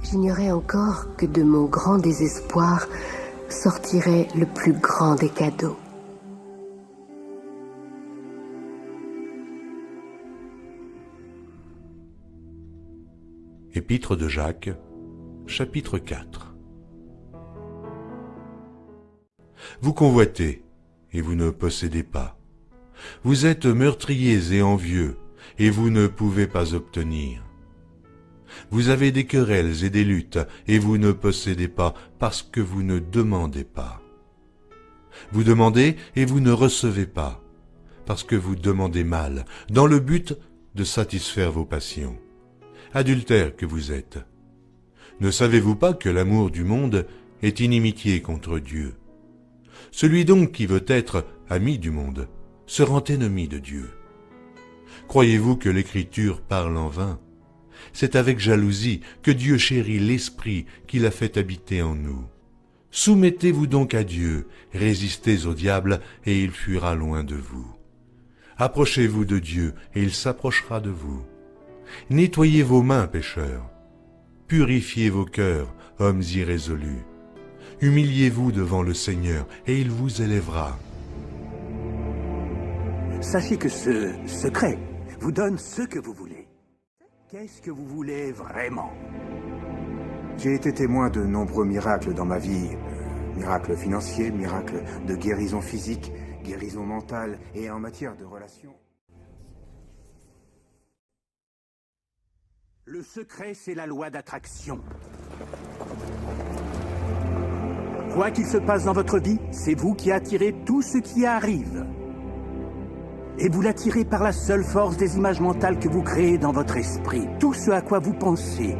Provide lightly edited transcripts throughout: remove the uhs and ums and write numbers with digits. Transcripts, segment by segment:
J'ignorais encore que de mon grand désespoir sortirait le plus grand des cadeaux. Épître de Jacques, chapitre 4. Vous convoitez, et vous ne possédez pas. Vous êtes meurtriers et envieux, et vous ne pouvez pas obtenir. Vous avez des querelles et des luttes, et vous ne possédez pas parce que vous ne demandez pas. Vous demandez et vous ne recevez pas, parce que vous demandez mal, dans le but de satisfaire vos passions. Adultères que vous êtes. Ne savez-vous pas que l'amour du monde est inimitié contre Dieu? Celui donc qui veut être ami du monde se rend ennemi de Dieu. Croyez-vous que l'Écriture parle en vain? C'est avec jalousie que Dieu chérit l'Esprit qu'il a fait habiter en nous. Soumettez-vous donc à Dieu, résistez au diable, et il fuira loin de vous. Approchez-vous de Dieu, et il s'approchera de vous. Nettoyez vos mains, pécheurs. Purifiez vos cœurs, hommes irrésolus. Humiliez-vous devant le Seigneur, et il vous élèvera. Sachez que ce secret vous donne ce que vous voulez. Qu'est-ce que vous voulez vraiment? J'ai été témoin de nombreux miracles dans ma vie. Miracles financiers, miracles de guérison physique, guérison mentale et en matière de relations. Le secret, c'est la loi d'attraction. Quoi qu'il se passe dans votre vie, c'est vous qui attirez tout ce qui arrive. Et vous l'attirez par la seule force des images mentales que vous créez dans votre esprit. Tout ce à quoi vous pensez,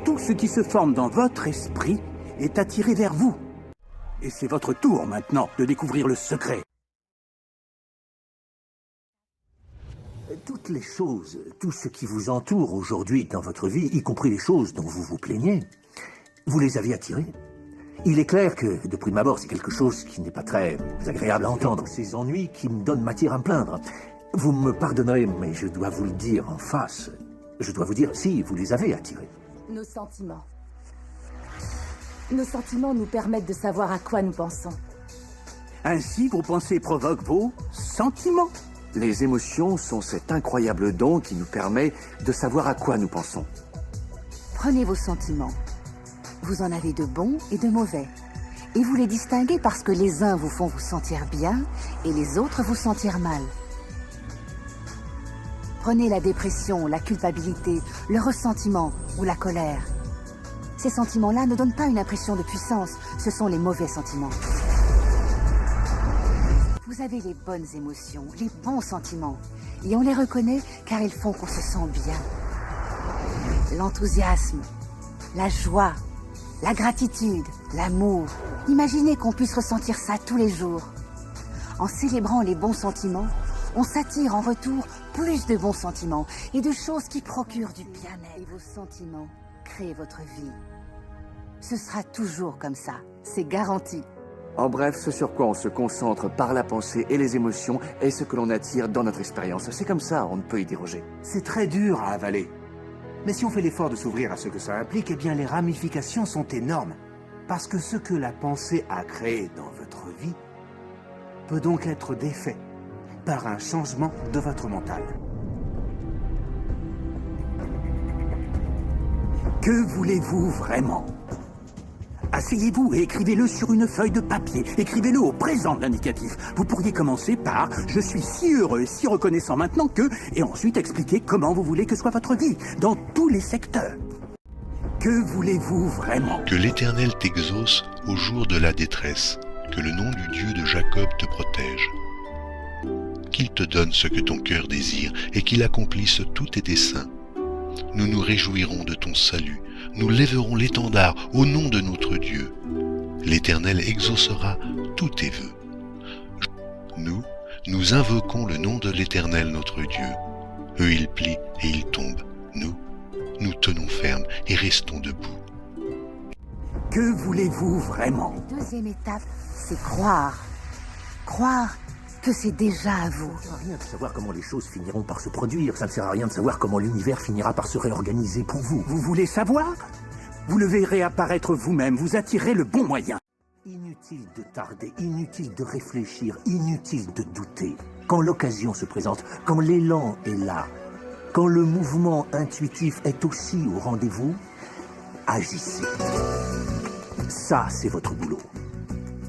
tout ce qui se forme dans votre esprit est attiré vers vous. Et c'est votre tour maintenant de découvrir le secret. Toutes les choses, tout ce qui vous entoure aujourd'hui dans votre vie, y compris les choses dont vous vous plaignez, vous les avez attirées. Il est clair que, de prime abord, c'est quelque chose qui n'est pas très agréable à entendre. Ces ennuis qui me donnent matière à me plaindre. Vous me pardonnerez, mais je dois vous le dire en face. Je dois vous dire, si, vous les avez attirés. Nos sentiments. Nos sentiments nous permettent de savoir à quoi nous pensons. Ainsi, vos pensées provoquent vos sentiments. Les émotions sont cet incroyable don qui nous permet de savoir à quoi nous pensons. Prenez vos sentiments. Vous en avez de bons et de mauvais. Et vous les distinguez parce que les uns vous font vous sentir bien et les autres vous sentir mal. Prenez la dépression, la culpabilité, le ressentiment ou la colère. Ces sentiments-là ne donnent pas une impression de puissance, ce sont les mauvais sentiments. Vous avez les bonnes émotions, les bons sentiments. Et on les reconnaît car ils font qu'on se sent bien. L'enthousiasme, la joie, la gratitude, l'amour. Imaginez qu'on puisse ressentir ça tous les jours. En célébrant les bons sentiments, on s'attire en retour plus de bons sentiments et de choses qui procurent du bien-être. Et vos sentiments créent votre vie. Ce sera toujours comme ça, c'est garanti. En bref, ce sur quoi on se concentre par la pensée et les émotions est ce que l'on attire dans notre expérience. C'est comme ça, on ne peut y déroger. C'est très dur à avaler. Mais si on fait l'effort de s'ouvrir à ce que ça implique, eh bien les ramifications sont énormes. Parce que ce que la pensée a créé dans votre vie peut donc être défait par un changement de votre mental. Que voulez-vous vraiment? Asseyez-vous et écrivez-le sur une feuille de papier. Écrivez-le au présent de l'indicatif. Vous pourriez commencer par « Je suis si heureux et si reconnaissant maintenant que… » et ensuite expliquer comment vous voulez que soit votre vie, dans tous les secteurs. Que voulez-vous vraiment? Que l'Éternel t'exauce au jour de la détresse, que le nom du Dieu de Jacob te protège. Qu'il te donne ce que ton cœur désire et qu'il accomplisse tous tes desseins. Nous nous réjouirons de ton salut, nous lèverons l'étendard au nom de notre Dieu. L'Éternel exaucera tous tes vœux. Nous invoquons le nom de l'Éternel notre Dieu. Eux, ils plient et ils tombent. Nous tenons ferme et restons debout. Que voulez-vous vraiment? La deuxième étape, c'est croire. Croire que c'est déjà à vous. Ça ne sert à rien de savoir comment les choses finiront par se produire. Ça ne sert à rien de savoir comment l'univers finira par se réorganiser pour vous. Vous voulez savoir? Vous le verrez apparaître vous-même, vous attirez le bon moyen. Inutile de tarder, inutile de réfléchir, inutile de douter. Quand l'occasion se présente, quand l'élan est là, quand le mouvement intuitif est aussi au rendez-vous, agissez. Ça, c'est votre boulot.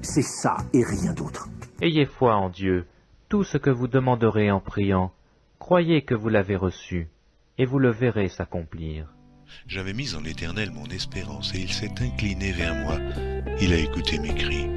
C'est ça et rien d'autre. Ayez foi en Dieu. Tout ce que vous demanderez en priant, croyez que vous l'avez reçu, et vous le verrez s'accomplir. J'avais mis en l'Éternel mon espérance, et il s'est incliné vers moi. Il a écouté mes cris.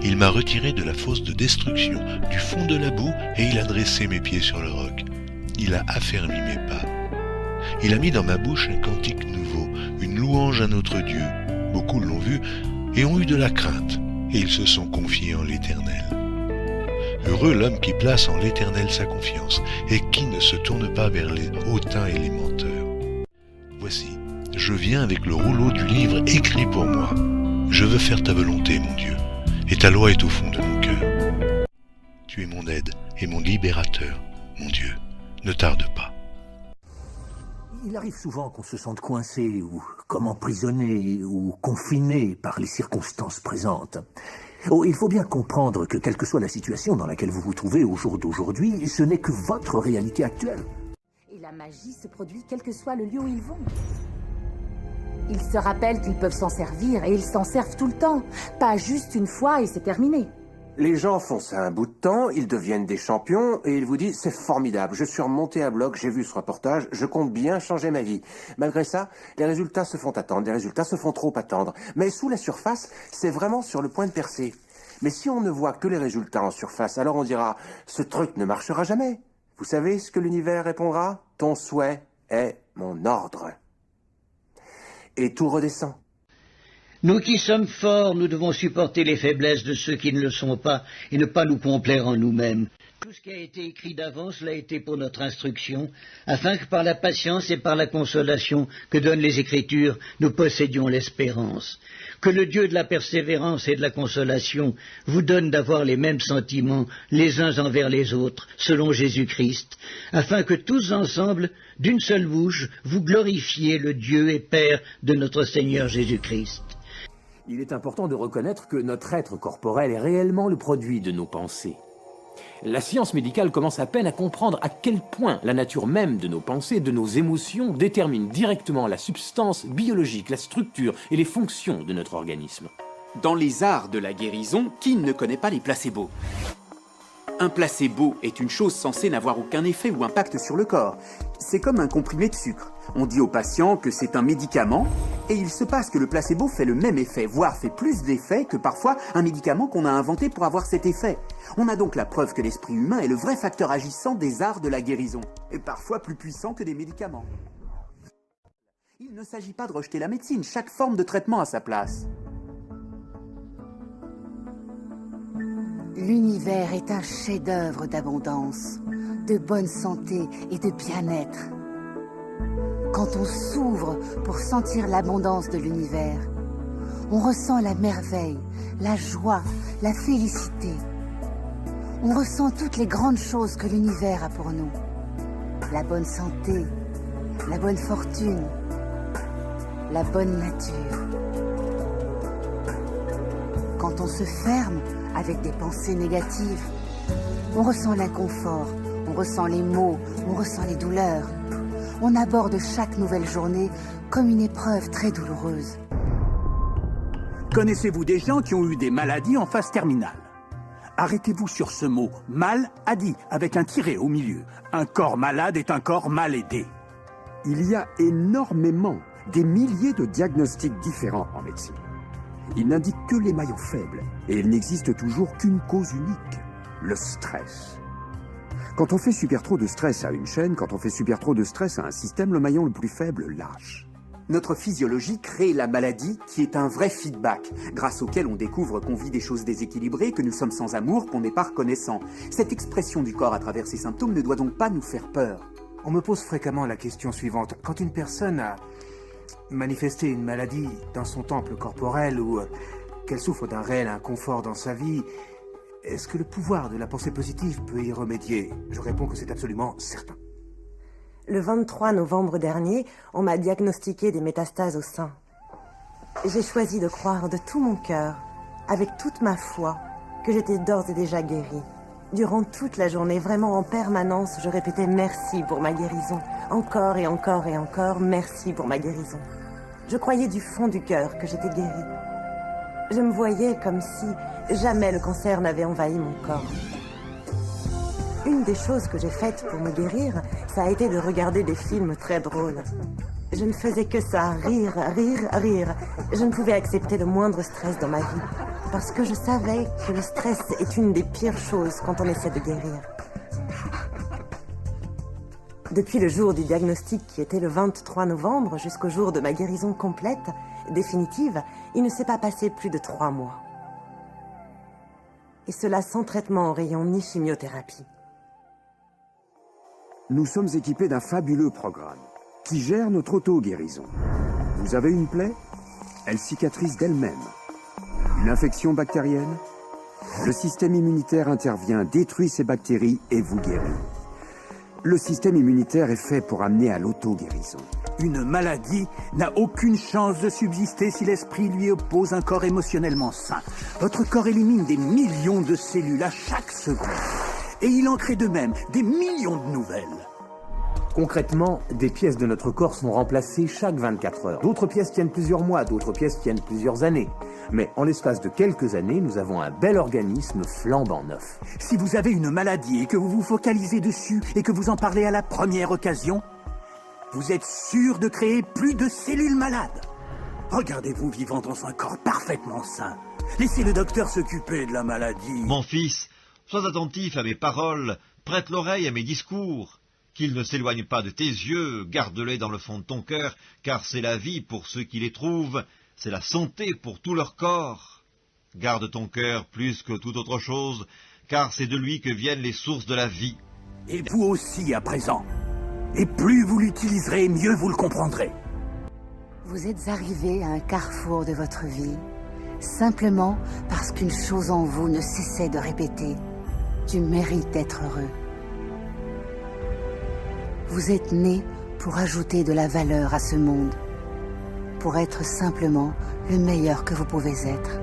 Il m'a retiré de la fosse de destruction, du fond de la boue, et il a dressé mes pieds sur le roc. Il a affermi mes pas. Il a mis dans ma bouche un cantique nouveau, une louange à notre Dieu. Beaucoup l'ont vu et ont eu de la crainte, et ils se sont confiés en l'Éternel. Heureux l'homme qui place en l'Éternel sa confiance, et qui ne se tourne pas vers les hautains et les menteurs. Voici, je viens avec le rouleau du livre écrit pour moi. Je veux faire ta volonté, mon Dieu, et ta loi est au fond de mon cœur. Tu es mon aide et mon libérateur, mon Dieu, ne tarde pas. Il arrive souvent qu'on se sente coincé ou comme emprisonné ou confiné par les circonstances présentes. Oh, il faut bien comprendre que quelle que soit la situation dans laquelle vous vous trouvez au jour d'aujourd'hui, ce n'est que votre réalité actuelle. Et la magie se produit quel que soit le lieu où ils vont. Ils se rappellent qu'ils peuvent s'en servir et ils s'en servent tout le temps. Pas juste une fois et c'est terminé. Les gens font ça un bout de temps, ils deviennent des champions et ils vous disent « c'est formidable, je suis remonté à bloc, j'ai vu ce reportage, je compte bien changer ma vie ». Malgré ça, les résultats se font attendre, les résultats se font trop attendre. Mais sous la surface, c'est vraiment sur le point de percer. Mais si on ne voit que les résultats en surface, alors on dira « ce truc ne marchera jamais ». Vous savez ce que l'univers répondra ? « Ton souhait est mon ordre ». Et tout redescend. Nous qui sommes forts, nous devons supporter les faiblesses de ceux qui ne le sont pas et ne pas nous complaire en nous-mêmes. Tout ce qui a été écrit d'avance l'a été pour notre instruction, afin que par la patience et par la consolation que donnent les Écritures, nous possédions l'espérance. Que le Dieu de la persévérance et de la consolation vous donne d'avoir les mêmes sentiments les uns envers les autres, selon Jésus-Christ, afin que tous ensemble, d'une seule bouche, vous glorifiez le Dieu et Père de notre Seigneur Jésus-Christ. Il est important de reconnaître que notre être corporel est réellement le produit de nos pensées. La science médicale commence à peine à comprendre à quel point la nature même de nos pensées, de nos émotions, détermine directement la substance biologique, la structure et les fonctions de notre organisme. Dans les arts de la guérison, qui ne connaît pas les placebos ? Un placebo est une chose censée n'avoir aucun effet ou impact sur le corps. C'est comme un comprimé de sucre. On dit au patient que c'est un médicament, et il se passe que le placebo fait le même effet, voire fait plus d'effet que parfois un médicament qu'on a inventé pour avoir cet effet. On a donc la preuve que l'esprit humain est le vrai facteur agissant des arts de la guérison, et parfois plus puissant que des médicaments. Il ne s'agit pas de rejeter la médecine, chaque forme de traitement a sa place. L'univers est un chef-d'œuvre d'abondance, de bonne santé et de bien-être. Quand on s'ouvre pour sentir l'abondance de l'univers, on ressent la merveille, la joie, la félicité. On ressent toutes les grandes choses que l'univers a pour nous. La bonne santé, la bonne fortune, la bonne nature. Quand on se ferme avec des pensées négatives, on ressent l'inconfort, on ressent les maux, on ressent les douleurs. On aborde chaque nouvelle journée comme une épreuve très douloureuse. Connaissez-vous des gens qui ont eu des maladies en phase terminale? Arrêtez-vous sur ce mot « mal-adi » avec un tiret au milieu. Un corps malade est un corps mal aidé. Il y a énormément, des milliers de diagnostics différents en médecine. Ils n'indiquent que les maillons faibles et il n'existe toujours qu'une cause unique, le stress. Quand on fait super trop de stress à une chaîne, quand on fait super trop de stress à un système, le maillon le plus faible lâche. Notre physiologie crée la maladie qui est un vrai feedback, grâce auquel on découvre qu'on vit des choses déséquilibrées, que nous sommes sans amour, qu'on n'est pas reconnaissant. Cette expression du corps à travers ces symptômes ne doit donc pas nous faire peur. On me pose fréquemment la question suivante. Quand une personne a manifesté une maladie dans son temple corporel ou qu'elle souffre d'un réel inconfort dans sa vie, est-ce que le pouvoir de la pensée positive peut y remédier? Je réponds que c'est absolument certain. Le 23 novembre dernier, on m'a diagnostiqué des métastases au sein. J'ai choisi de croire de tout mon cœur, avec toute ma foi, que j'étais d'ores et déjà guérie. Durant toute la journée, vraiment en permanence, je répétais merci pour ma guérison. Encore et encore et encore, merci pour ma guérison. Je croyais du fond du cœur que j'étais guérie. Je me voyais comme si jamais le cancer n'avait envahi mon corps. Une des choses que j'ai faites pour me guérir, ça a été de regarder des films très drôles. Je ne faisais que ça, rire, rire, rire. Je ne pouvais accepter le moindre stress dans ma vie, parce que je savais que le stress est une des pires choses quand on essaie de guérir. Depuis le jour du diagnostic qui était le 23 novembre jusqu'au jour de ma guérison complète, définitive, il ne s'est pas passé plus de 3 mois. Et cela sans traitement en rayon ni chimiothérapie. Nous sommes équipés d'un fabuleux programme qui gère notre auto-guérison. Vous avez une plaie? Elle cicatrise d'elle-même. Une infection bactérienne? Le système immunitaire intervient, détruit ces bactéries et vous guérit. Le système immunitaire est fait pour amener à l'auto-guérison. Une maladie n'a aucune chance de subsister si l'esprit lui oppose un corps émotionnellement sain. Votre corps élimine des millions de cellules à chaque seconde. Et il en crée de même des millions de nouvelles. Concrètement, des pièces de notre corps sont remplacées chaque 24 heures. D'autres pièces tiennent plusieurs mois, d'autres pièces tiennent plusieurs années. Mais en l'espace de quelques années, nous avons un bel organisme flambant neuf. Si vous avez une maladie et que vous vous focalisez dessus et que vous en parlez à la première occasion, vous êtes sûr de créer plus de cellules malades. Regardez-vous vivant dans un corps parfaitement sain. Laissez le docteur s'occuper de la maladie. Mon fils, sois attentif à mes paroles, prête l'oreille à mes discours. Qu'ils ne s'éloignent pas de tes yeux, garde-les dans le fond de ton cœur, car c'est la vie pour ceux qui les trouvent, c'est la santé pour tout leur corps. Garde ton cœur plus que toute autre chose, car c'est de lui que viennent les sources de la vie. Et vous aussi à présent. Et plus vous l'utiliserez, mieux vous le comprendrez. Vous êtes arrivé à un carrefour de votre vie, simplement parce qu'une chose en vous ne cessait de répéter « Tu mérites d'être heureux ». Vous êtes né pour ajouter de la valeur à ce monde, pour être simplement le meilleur que vous pouvez être.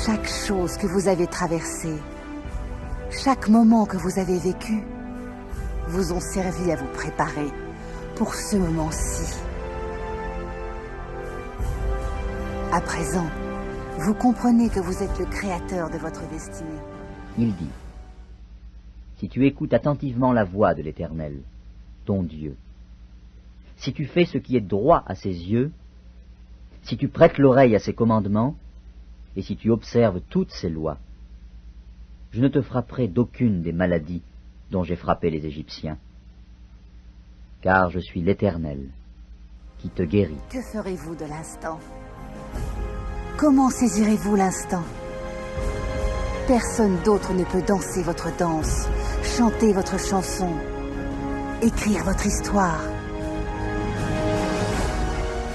Chaque chose que vous avez traversée, chaque moment que vous avez vécu, vous ont servi à vous préparer pour ce moment-ci. À présent, vous comprenez que vous êtes le créateur de votre destinée. Il dit, si tu écoutes attentivement la voix de l'Éternel, ton Dieu, si tu fais ce qui est droit à ses yeux, si tu prêtes l'oreille à ses commandements, et si tu observes toutes ses lois, je ne te frapperai d'aucune des maladies dont j'ai frappé les Égyptiens, car je suis l'Éternel qui te guérit. Que ferez-vous de l'instant ? Comment saisirez-vous l'instant ? Personne d'autre ne peut danser votre danse, chanter votre chanson, écrire votre histoire.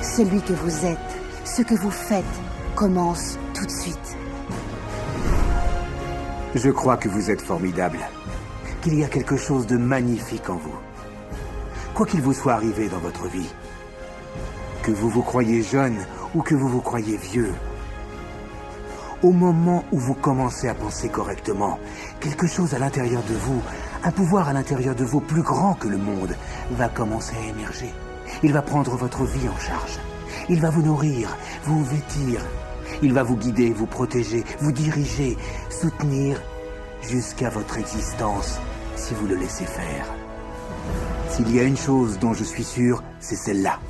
Celui que vous êtes, ce que vous faites, commence tout de suite. Je crois que vous êtes formidable, qu'il y a quelque chose de magnifique en vous. Quoi qu'il vous soit arrivé dans votre vie, que vous vous croyez jeune ou que vous vous croyez vieux, au moment où vous commencez à penser correctement, quelque chose à l'intérieur de vous, un pouvoir à l'intérieur de vous plus grand que le monde, va commencer à émerger. Il va prendre votre vie en charge. Il va vous nourrir, vous vêtir. Il va vous guider, vous protéger, vous diriger, soutenir jusqu'à votre existence, si vous le laissez faire. S'il y a une chose dont je suis sûr, c'est celle-là.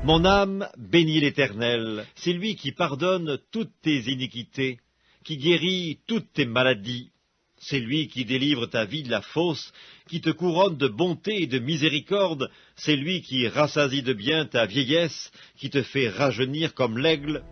Mon âme bénit l'Éternel, c'est lui qui pardonne toutes tes iniquités, qui guérit toutes tes maladies. C'est lui qui délivre ta vie de la fausse, qui te couronne de bonté et de miséricorde. C'est lui qui rassasie de bien ta vieillesse, qui te fait rajeunir comme l'aigle.